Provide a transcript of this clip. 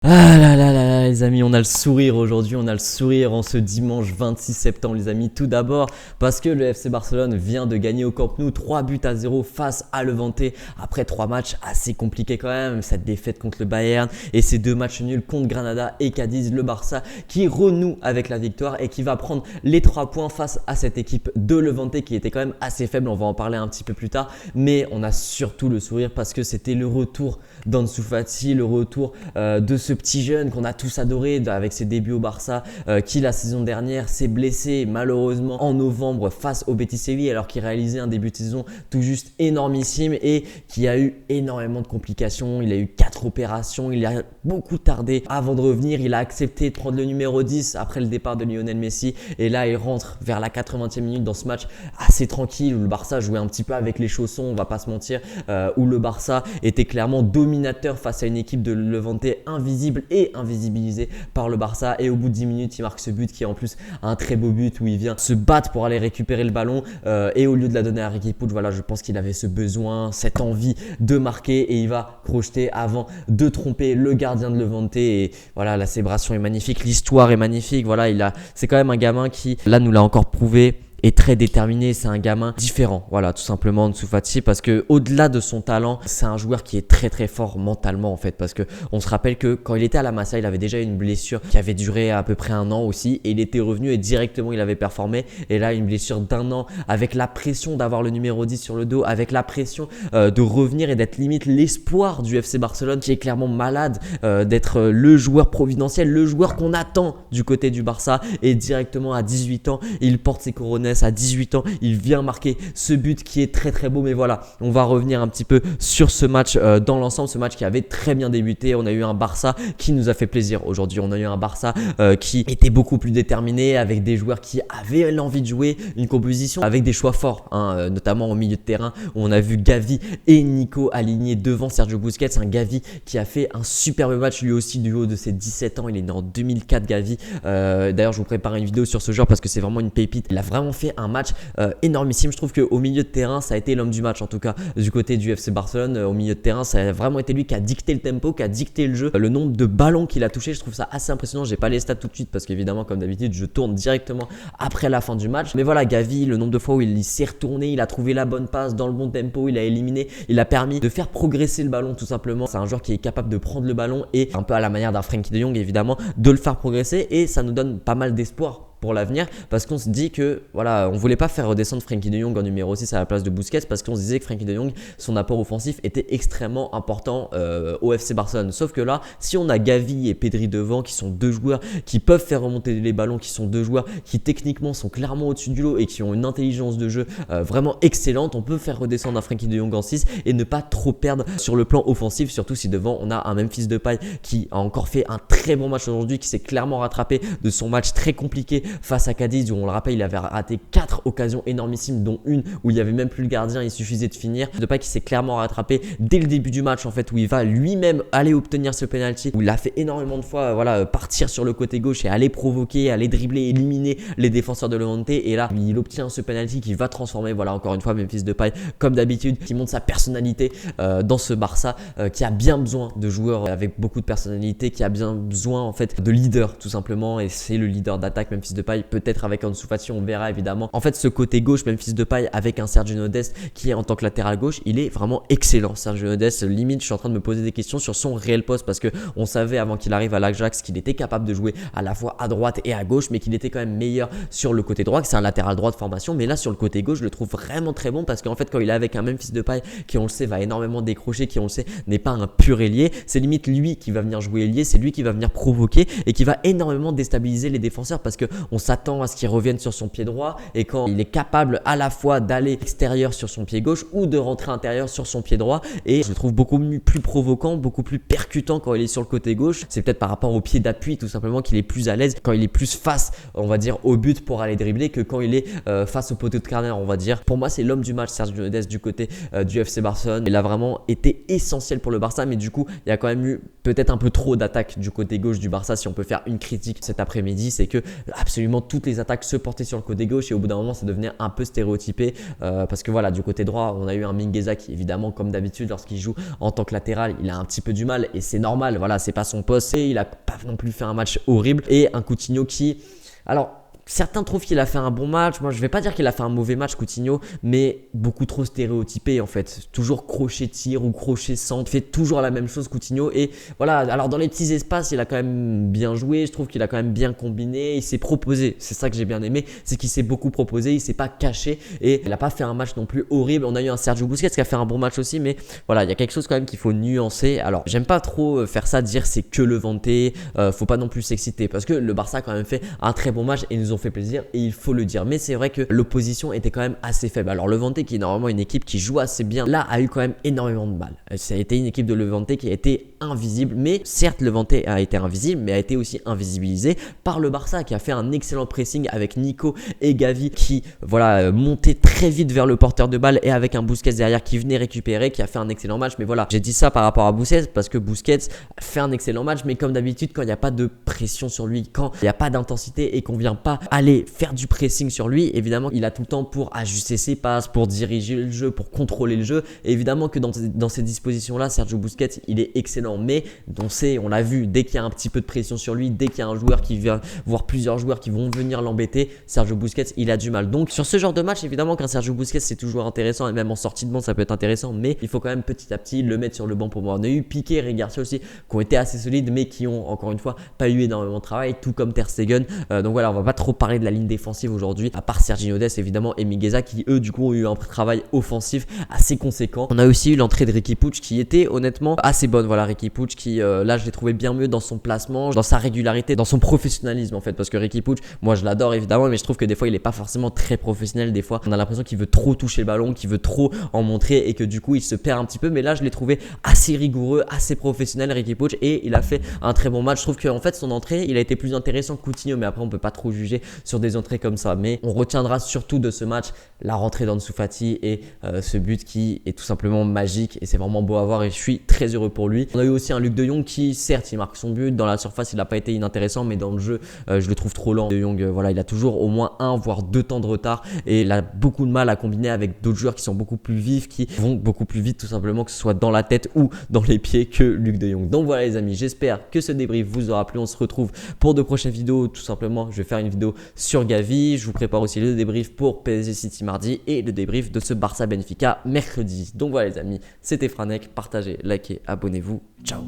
Ah là, les amis, on a le sourire aujourd'hui, on a le sourire en ce dimanche 26 septembre les amis. Tout d'abord parce que le FC Barcelone vient de gagner au Camp Nou 3-0 face à Levante après 3 matchs assez compliqués quand même. Cette défaite contre le Bayern et ces 2 matchs nuls contre Granada et Cadiz. Le Barça qui renoue avec la victoire et qui va prendre les 3 points face à cette équipe de Levante qui était quand même assez faible. On va en parler un petit peu plus tard, mais on a surtout le sourire parce que c'était le retour d'Ansu Fati, le retour de ce petit jeune qu'on a tous adoré avec ses débuts au Barça, qui la saison dernière s'est blessé malheureusement en novembre face au Betis Séville alors qu'il réalisait un début de saison tout juste énormissime et qui a eu énormément de complications. Il a eu 4 opérations, il a beaucoup tardé avant de revenir. Il a accepté de prendre le numéro 10 après le départ de Lionel Messi et là il rentre vers la 80e minute dans ce match assez tranquille où le Barça jouait un petit peu avec les chaussons, on va pas se mentir, où le Barça était clairement dominateur face à une équipe de Levante invisible et invisibilisé par le Barça. Et au bout de 10 minutes, il marque ce but qui est en plus un très beau but où il vient se battre pour aller récupérer le ballon et au lieu de la donner à Riqui Puig, voilà, je pense qu'il avait ce besoin, cette envie de marquer et il va crocheter avant de tromper le gardien de Levante. Et voilà, la célébration est magnifique, l'histoire est magnifique. Voilà, c'est quand même un gamin qui, là, nous l'a encore prouvé, est très déterminé. C'est un gamin différent, voilà, tout simplement Ansu Fati, parce que au-delà de son talent, c'est un joueur qui est très très fort mentalement en fait, parce que on se rappelle que quand il était à la Masia, il avait déjà une blessure qui avait duré à peu près 1 an aussi et il était revenu et directement il avait performé. Et là une blessure d'1 an avec la pression d'avoir le numéro 10 sur le dos, avec la pression de revenir et d'être limite l'espoir du FC Barcelone qui est clairement malade d'être le joueur providentiel, le joueur qu'on attend du côté du Barça. Et directement à 18 ans, il porte ses couronnes. À 18 ans, il vient marquer ce but qui est très très beau. Mais voilà, on va revenir un petit peu sur ce match dans l'ensemble, ce match qui avait très bien débuté. On a eu un Barça qui nous a fait plaisir aujourd'hui. On a eu un Barça qui était beaucoup plus déterminé, avec des joueurs qui avaient l'envie de jouer, une composition avec des choix forts, notamment au milieu de terrain où on a vu Gavi et Nico alignés devant Sergio Busquets. Un Gavi qui a fait un superbe match lui aussi du haut de ses 17 ans. Il est né en 2004 Gavi. D'ailleurs, je vous prépare une vidéo sur ce joueur parce que c'est vraiment une pépite. Il a vraiment fait un match énormissime. Je trouve qu'au milieu de terrain, ça a été l'homme du match, en tout cas du côté du FC Barcelone. Au milieu de terrain, ça a vraiment été lui qui a dicté le tempo, qui a dicté le jeu. Le nombre de ballons qu'il a touché, je trouve ça assez impressionnant. J'ai pas les stats tout de suite parce qu'évidemment, comme d'habitude, je tourne directement après la fin du match. Mais voilà, Gavi, le nombre de fois où il s'est retourné, il a trouvé la bonne passe dans le bon tempo, il a éliminé, il a permis de faire progresser le ballon tout simplement. C'est un joueur qui est capable de prendre le ballon et un peu à la manière d'un Frenkie de Jong évidemment, de le faire progresser et ça nous donne pas mal d'espoir pour l'avenir parce qu'on se dit que voilà, on voulait pas faire redescendre Frenkie de Jong en numéro 6 à la place de Busquets parce qu'on se disait que Frenkie de Jong, son apport offensif était extrêmement important au FC Barcelone. Sauf que là, si on a Gavi et Pedri devant qui sont 2 joueurs qui peuvent faire remonter les ballons, qui sont 2 joueurs qui techniquement sont clairement au-dessus du lot et qui ont une intelligence de jeu vraiment excellente, on peut faire redescendre un Frenkie de Jong en 6 et ne pas trop perdre sur le plan offensif, surtout si devant on a un Memphis Depay qui a encore fait un très bon match aujourd'hui, qui s'est clairement rattrapé de son match très compliqué face à Cadiz où on le rappelle il avait raté 4 occasions énormissimes dont une où il n'y avait même plus le gardien, il suffisait de finir. Depay qui s'est clairement rattrapé dès le début du match en fait, où il va lui-même aller obtenir ce penalty, où il a fait énormément de fois voilà, partir sur le côté gauche et aller provoquer, aller dribbler, éliminer les défenseurs de Levante. Et là il obtient ce penalty qui va transformer, voilà, encore une fois Memphis Depay comme d'habitude qui montre sa personnalité dans ce Barça qui a bien besoin de joueurs avec beaucoup de personnalité, qui a bien besoin en fait de leader tout simplement, et c'est le leader d'attaque Memphis Depay, peut-être avec Ansu Fati, on verra évidemment. En fait, ce côté gauche, Memphis Depay avec un Sergio Dest qui est en tant que latéral gauche, il est vraiment excellent. Sergio Dest, limite, je suis en train de me poser des questions sur son réel poste parce que on savait avant qu'il arrive à l'Ajax qu'il était capable de jouer à la fois à droite et à gauche, mais qu'il était quand même meilleur sur le côté droit, que c'est un latéral droit de formation. Mais là, sur le côté gauche, je le trouve vraiment très bon parce qu'en fait, quand il est avec un Memphis Depay qui, on le sait, va énormément décrocher, qui, on le sait, n'est pas un pur ailier, c'est limite lui qui va venir jouer ailier, c'est lui qui va venir provoquer et qui va énormément déstabiliser les défenseurs parce que on s'attend à ce qu'il revienne sur son pied droit et quand il est capable à la fois d'aller extérieur sur son pied gauche ou de rentrer intérieur sur son pied droit, et je le trouve beaucoup plus provoquant, beaucoup plus percutant quand il est sur le côté gauche. C'est peut-être par rapport au pied d'appui tout simplement qu'il est plus à l'aise quand il est plus face, on va dire, au but pour aller dribbler que quand il est face au poteau de corner, on va dire. Pour moi, c'est l'homme du match, Sergio Dest du côté du FC Barcelone. Il a vraiment été essentiel pour le Barça, mais du coup, il y a quand même eu peut-être un peu trop d'attaques du côté gauche du Barça. Si on peut faire une critique cet après-midi, c'est que absolument absolument toutes les attaques se portaient sur le côté gauche et au bout d'un moment ça devenait un peu stéréotypé parce que voilà, du côté droit on a eu un Mingueza qui évidemment comme d'habitude lorsqu'il joue en tant que latéral il a un petit peu du mal et c'est normal, voilà, c'est pas son poste et il a pas non plus fait un match horrible et un Coutinho qui, alors certains trouvent qu'il a fait un bon match. Moi, je vais pas dire qu'il a fait un mauvais match, Coutinho, mais beaucoup trop stéréotypé en fait. Toujours crochet tir ou crochet centre. Il fait toujours la même chose, Coutinho. Et voilà, alors dans les petits espaces, il a quand même bien joué. Je trouve qu'il a quand même bien combiné. Il s'est proposé. C'est ça que j'ai bien aimé. C'est qu'il s'est beaucoup proposé. Il s'est pas caché. Et il a pas fait un match non plus horrible. On a eu un Sergio Busquets qui a fait un bon match aussi. Mais voilà, il y a quelque chose quand même qu'il faut nuancer. Alors, j'aime pas trop faire ça, dire c'est que le vanter. Faut pas non plus s'exciter. Parce que le Barça a quand même fait un très bon match et nous ont fait plaisir et il faut le dire, mais c'est vrai que l'opposition était quand même assez faible. Alors Levante qui est normalement une équipe qui joue assez bien, là a eu quand même énormément de mal. Ça a été une équipe de Levante qui a été invisible, mais certes Levante a été invisible, mais a été aussi invisibilisé par le Barça qui a fait un excellent pressing avec Nico et Gavi qui voilà montaient très vite vers le porteur de balle et avec un Busquets derrière qui venait récupérer, qui a fait un excellent match. Mais voilà, j'ai dit ça par rapport à Busquets parce que Busquets fait un excellent match, mais comme d'habitude quand il n'y a pas de pression sur lui, quand il n'y a pas d'intensité et qu'on vient pas aller faire du pressing sur lui, évidemment il a tout le temps pour ajuster ses passes, pour diriger le jeu, pour contrôler le jeu. Et évidemment que dans ces dispositions là Sergio Busquets il est excellent, mais on l'a vu, dès qu'il y a un petit peu de pression sur lui, dès qu'il y a un joueur qui vient, voire plusieurs joueurs qui vont venir l'embêter, Sergio Busquets il a du mal. Donc sur ce genre de match évidemment qu'un Sergio Busquets c'est toujours intéressant et même en sortie de banc ça peut être intéressant, mais il faut quand même petit à petit le mettre sur le banc pour moi. On a eu Piqué et Garcia aussi qui ont été assez solides mais qui ont encore une fois pas eu énormément de travail, tout comme Ter Stegen. Donc voilà, on va pas trop parler de la ligne défensive aujourd'hui, à part Serginho Dest évidemment et Mingueza qui eux du coup ont eu un travail offensif assez conséquent. On a aussi eu l'entrée de Riqui Puig qui était honnêtement assez bonne. Voilà, Riqui Puig qui là je l'ai trouvé bien mieux dans son placement, dans sa régularité, dans son professionnalisme en fait, parce que Riqui Puig, moi je l'adore évidemment, mais je trouve que des fois il est pas forcément très professionnel. Des fois on a l'impression qu'il veut trop toucher le ballon, qu'il veut trop en montrer et que du coup il se perd un petit peu, mais là je l'ai trouvé assez rigoureux, assez professionnel Riqui Puig et il a fait un très bon match. Je trouve qu'en fait son entrée il a été plus intéressant que Coutinho, mais après on peut pas trop juger sur des entrées comme ça. Mais on retiendra surtout de ce match la rentrée d'Ansu Fati et ce but qui est tout simplement magique et c'est vraiment beau à voir et je suis très heureux pour lui. On a eu aussi un Luc de Jong qui certes il marque son but, dans la surface il n'a pas été inintéressant, mais dans le jeu je le trouve trop lent. De Jong voilà, il a toujours au moins un voire deux temps de retard et il a beaucoup de mal à combiner avec d'autres joueurs qui sont beaucoup plus vifs, qui vont beaucoup plus vite tout simplement, que ce soit dans la tête ou dans les pieds, que Luc de Jong. Donc voilà les amis, j'espère que ce débrief vous aura plu. On se retrouve pour de prochaines vidéos. Tout simplement je vais faire une vidéo sur Gavi, je vous prépare aussi le débrief pour PSG City mardi et le débrief de ce Barça Benfica mercredi. Donc voilà les amis, c'était Franek, partagez, likez, abonnez-vous, ciao.